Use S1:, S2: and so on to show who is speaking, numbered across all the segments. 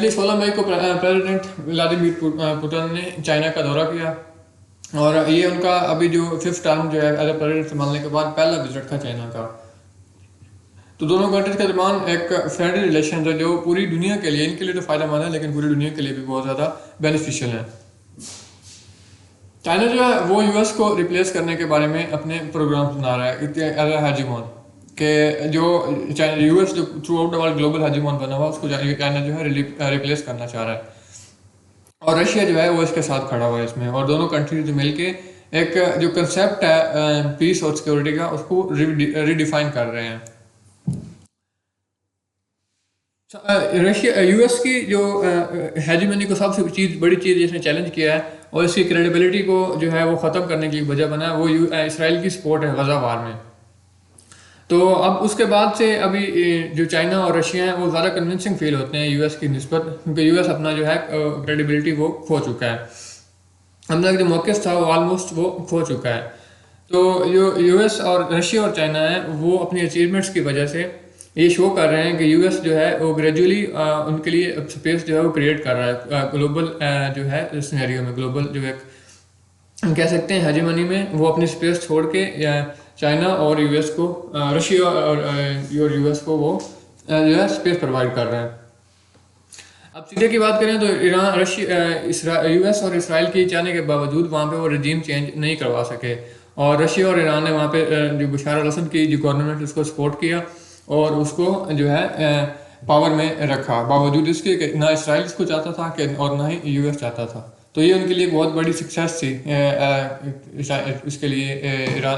S1: पहले 16 मई को president Vladimir Putin ने चाइना का दौरा किया और ये उनका अभी जो फिफ्थ टर्म जो है एज ए प्रेसिडेंट संभालने के बाद पहला विजिट था चाइना का। तो दोनों कंट्रीज के दरमियान एक फ्रेंडली रिलेशन है जो पूरी दुनिया के लिए, इनके लिए तो फ़ायदेमंद है लेकिन पूरी दुनिया के लिए भी बहुत ज़्यादा बेनिफिशियल है। चाइना जो है वो यूएस को रिप्लेस करने के बारे में अपने प्रोग्राम बना रहा है एज ए हेजिमोन कि जो यूएस जो throughout the world global hegemon बना हुआ उसको चाइना जो है रिप्लेस करना चाह रहा है और रशिया जो है वो इसके साथ खड़ा हुआ है इसमें। और दोनों कंट्रीज मिलके एक जो कंसेप्ट है पीस और सिक्योरिटी का उसको रिडिफाइन कर रहे हैं। रशिया यूएस की जो हेजिमनी को सबसे बड़ी चीज़ जिसने चैलेंज किया है और इसकी क्रेडिबिलिटी को जो है वो ख़त्म करने की वजह बना है वो इसराइल की सपोर्ट है गज़ा वार में। तो अब उसके बाद से अभी जो चाइना और रशिया हैं वो ज़्यादा कन्विंसिंग फील होते हैं यूएस की निस्बत, क्योंकि यूएस अपना जो है क्रेडिबिलिटी वो खो चुका है, अपना जो मौक़िफ़ था वो ऑलमोस्ट वो खो चुका है। तो जो यूएस और रशिया और चाइना है वो अपनी अचीवमेंट्स की वजह से ये शो कर रहे हैं कि यूएस जो है वो ग्रेजुअली उनके लिए स्पेस जो है वो क्रिएट कर रहा है ग्लोबल जो है सिनेरियो में, ग्लोबल जो है कह सकते हैं हेजिमनी में वो अपनी स्पेस छोड़ के चाइना और यूएस को रशिया और यूएस को वो जो है स्पेस प्रोवाइड कर रहे हैं। अब सीरिया की बात करें तो ईरान रशिया यूएस और इसराइल की चाहने के बावजूद वहाँ पे वो रजीम चेंज नहीं करवा सके और रशिया और ईरान ने वहाँ पे जो बशार अल असद की जो गवर्नमेंट उसको सपोर्ट किया और उसको जो है पावर में रखा, बावजूद इसके कि ना इसराइल इसको चाहता था कि और ना ही यूएस चाहता था। तो ये उनके लिए बहुत बड़ी सक्सेस थी इसके लिए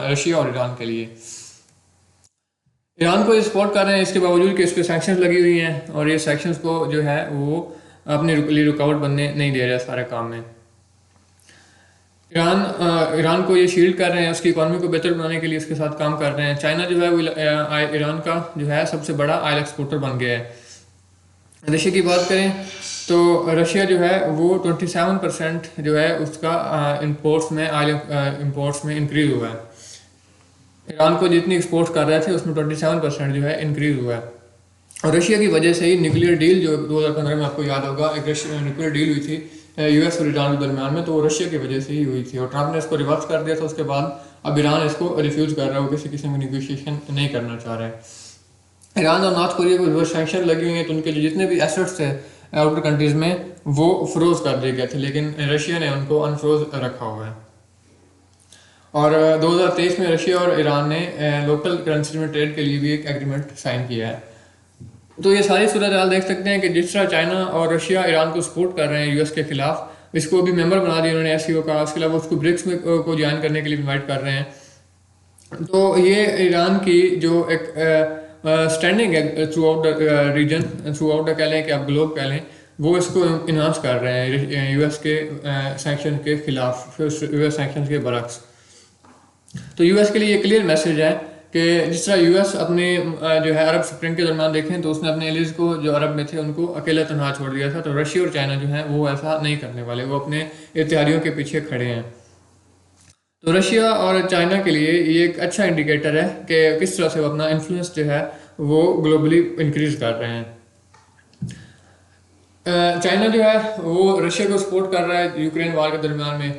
S1: रशिया और ईरान के लिए। ईरान को सपोर्ट कर रहे हैं इसके बावजूद कि इस पर सैंक्शंस लगी हुई हैं और ये सैंक्शंस को जो है वो अपने लिए रुकावट बनने नहीं दे रहे सारे काम में। ईरान को ये शील्ड कर रहे हैं, उसकी इकॉनमी को बेहतर बनाने के लिए इसके साथ काम कर रहे हैं। चाइना जो है वो ईरान का जो है सबसे बड़ा ऑयल एक्सपोर्टर बन गया है। रशिया की बात करें तो रशिया जो है वो 27% जो है उसका इंपोर्ट्स में ऑयल इंपोर्ट्स में इंक्रीज हुआ है। ईरान को जितनी एक्सपोर्ट कर रहे थे उसमें 27% जो है इंक्रीज हुआ है और रशिया की वजह से ही न्यूक्लियर डील जो 2015 में आपको याद होगा एक न्यूक्लियर डील हुई थी यूएस और ईरान के दरमियान में, तो वो रशिया की वजह से ही हुई थी और ट्रंप ने इसको रिवर्स कर दिया था। उसके बाद अब ईरान इसको रिफ्यूज़ कर रहा है, वो किसी किस्म की निगोशिएशन नहीं करना चाह रहा है। ईरान और नॉर्थ कोरिया को सैंक्शन लगी हुई हैं तो उनके जितने भी एसेट्स थे आउटर कंट्रीज़ में वो फ्रोज कर दिए गए थे, लेकिन रशिया ने उनको अनफ्रोज रखा हुआ है। और 2023 में रशिया और ईरान ने लोकल करेंसी में ट्रेड के लिए भी एक एग्रीमेंट साइन किया है। तो ये सारी सूरत हाल देख सकते हैं कि जिस तरह चाइना और रशिया ईरान को सपोर्ट कर रहे हैं यूएस के खिलाफ, इसको भी मेंबर बना दिया उन्होंने एससीओ का, उसके अलावा उसको ब्रिक्स में को ज्वाइन करने के लिए इन्वाइट कर रहे हैं। तो ये ईरान की जो एक स्टैंडिंग है throughout the region, throughout the कह लें कि आप ग्लोब कह लें, वो इसको इन्हांस कर रहे हैं यूएस के सैंक्शन के खिलाफ, यूएस सैंक्शन के बरक्स। तो यूएस के लिए ये क्लियर मैसेज है कि जिस तरह यूएस अपने जो है अरब स्प्रिंग के दरमियान देखें तो उसने अपने एलिज को जो अरब में थे उनको अकेला तनहा छोड़ दिया था, तो रशिया और चाइना जो है वो ऐसा नहीं करने वाले, वो अपने इत्तेहादियों के पीछे खड़े हैं। तो रशिया और चाइना के लिए ये एक अच्छा इंडिकेटर है कि किस तरह से वो अपना इन्फ्लुएंस जो है वो ग्लोबली इंक्रीज कर रहे हैं। चाइना जो है वो रशिया को सपोर्ट कर रहा है यूक्रेन वार के दरमियान में,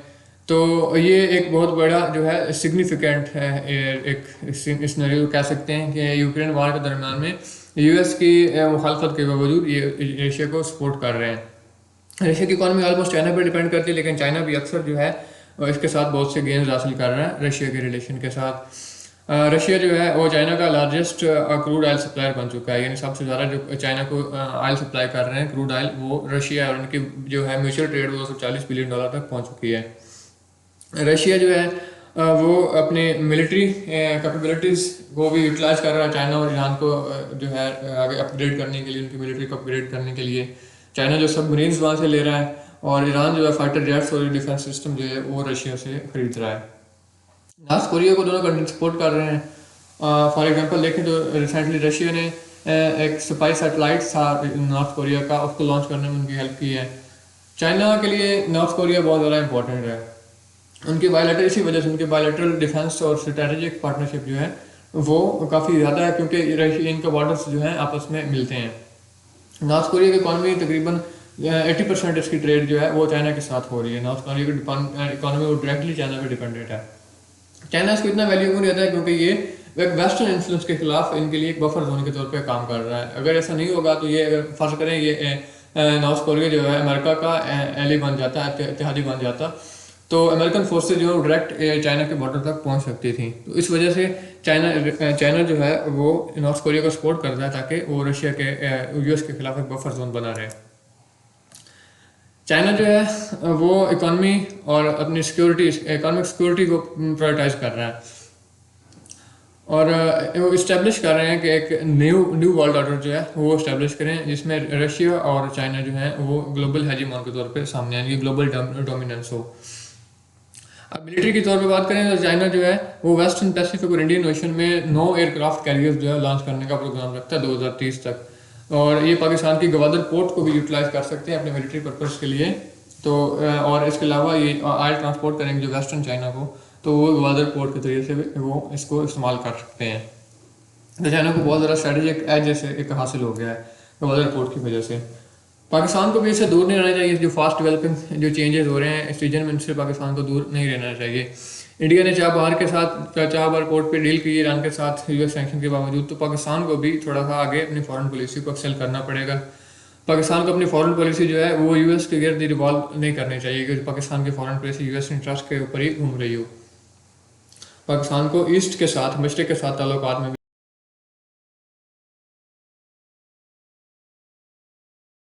S1: तो ये एक बहुत बड़ा जो है सिग्निफिकेंट है एक सिनेरियो कह सकते हैं कि यूक्रेन वार के दरमियान में यूएस की मुखालफत के बावजूद ये रशिया को सपोर्ट कर रहे हैं। रशिया की इकॉनमी ऑलमोस्ट चाइना पर डिपेंड करती है, लेकिन चाइना भी अक्सर जो है इसके साथ बहुत से गेंस हासिल कर रहा है रशिया के रिलेशन के साथ। रशिया जो है वो चाइना का लार्जेस्ट क्रूड ऑयल सप्लायर बन चुका है, यानी सबसे ज़्यादा जो चाइना को ऑयल सप्लाई कर रहे हैं क्रूड ऑयल वो रशिया, और उनकी जो है म्यूचुअल ट्रेड वो $140 बिलियन तक पहुँच चुकी है। रशिया जो है वो अपने मिलिट्री कैपेबिलिटीज़ को भी यूटिलाइज कर रहा है चाइना और ईरान को जो है आगे अपग्रेड करने के लिए, उनकी मिलिट्री को अपग्रेड करने के लिए। चाइना जो सबमरीन्स वहाँ से ले रहा है और ईरान जो है फाइटर जेट्स और डिफेंस सिस्टम जो है वो रशिया से खरीद रहा है। नॉर्थ कोरिया को दोनों कंट्री सपोर्ट कर रहे हैं। फॉर एग्जांपल देखें तो रिसेंटली रशिया ने एक स्पाई सैटेलाइट था नॉर्थ कोरिया का, उसको लॉन्च करने में उनकी हेल्प की है। चाइना के लिए नॉर्थ कोरिया बहुत ज़्यादा इंपॉर्टेंट है, उनकी बायलैटरल, इसी वजह से उनके बायलैटरल डिफेंस और स्ट्रेटेजिक पार्टनरशिप जो है वो काफ़ी ज़्यादा है, क्योंकि इनके बॉर्डर्स जो हैं आपस में मिलते हैं। नॉर्थ कोरिया की इकॉनमी तकरीबन 80% इसकी ट्रेड जो है वो चाइना के साथ हो रही है। नॉर्थ कोरिया की इकॉनमी वो डायरेक्टली चाइना पे डिपेंडेंट है। चाइना इसको इतना वैल्यू क्यों देता है, क्योंकि ये एक वेस्टर्न इन्फ्लुएंस के खिलाफ इनके लिए एक बफर जोन के तौर पे काम कर रहा है। अगर ऐसा नहीं होगा तो ये, अगर फर्ज करें ये नॉर्थ कोरिया जो है अमेरिका का एली बन जाता है, इत्तेहादी बन जाता, तो अमेरिकन फोर्सेज जो है डायरेक्ट चाइना के बॉर्डर तक पहुंच सकती थी। तो इस वजह से चाइना जो है वो नॉर्थ कोरिया को सपोर्ट करता है ताकि वो रशिया के यूएस के खिलाफ एक बफर जोन बना रहे। चाइना जो है वो इकॉनमी और अपनी सिक्योरिटी, इकोनॉमिक सिक्योरिटी को प्रायोरिटाइज कर रहा है, और वो इस्टेब्लिश कर रहे हैं कि एक न्यू वर्ल्ड ऑर्डर जो है वो इस्टेब्लिश करें, जिसमें रशिया और चाइना जो है वो ग्लोबल हेजीमॉन के तौर पे सामने आएंगे, ग्लोबल डोमिनेंस हो। अब मिलिट्री के तौर पे बात करें तो चाइना जो है वो वेस्टर्न पैसिफिक और इंडियन ओशन में 9 एयरक्राफ्ट कैरियर्स जो है लॉन्च करने का प्रोग्राम रखता है 2030 तक, और ये पाकिस्तान की गवादर पोर्ट को भी यूटिलाइज कर सकते हैं अपने मिलिट्री पर्पज़ के लिए। तो और इसके अलावा ये ऑयल ट्रांसपोर्ट करेंगे जो वेस्टर्न चाइना को, तो वो गवादर पोर्ट के तरीके से भी वो इसको इस्तेमाल कर सकते हैं। तो चाइना को बहुत ज़्यादा स्ट्रेटेजिक एज जैसे एक हासिल हो गया है गवादर पोर्ट की वजह से। पाकिस्तान को भी इससे दूर नहीं रहना चाहिए, जो फास्ट डेवलपिंग जो चेंजेस हो रहे हैं इस रीजन में, इनसे पाकिस्तान को दूर नहीं रहना चाहिए। इंडिया ने चाबहार के साथ, चाबहार पोर्ट पे डील की ईरान के साथ यूएस सैंक्शन के बावजूद, तो पाकिस्तान को भी थोड़ा सा आगे अपनी फॉरेन पॉलिसी को एक्सेल करना पड़ेगा। पाकिस्तान को अपनी फॉरेन पॉलिसी जो है वो यूएस के गिर्द रिवॉल्व नहीं करनी चाहिए, क्योंकि पाकिस्तान की फॉरेन पॉलिसी यूएस इंटरेस्ट के ऊपर ही घूम रही हो। पाकिस्तान को ईस्ट के साथ, मशरक के साथ ताल्लुकात में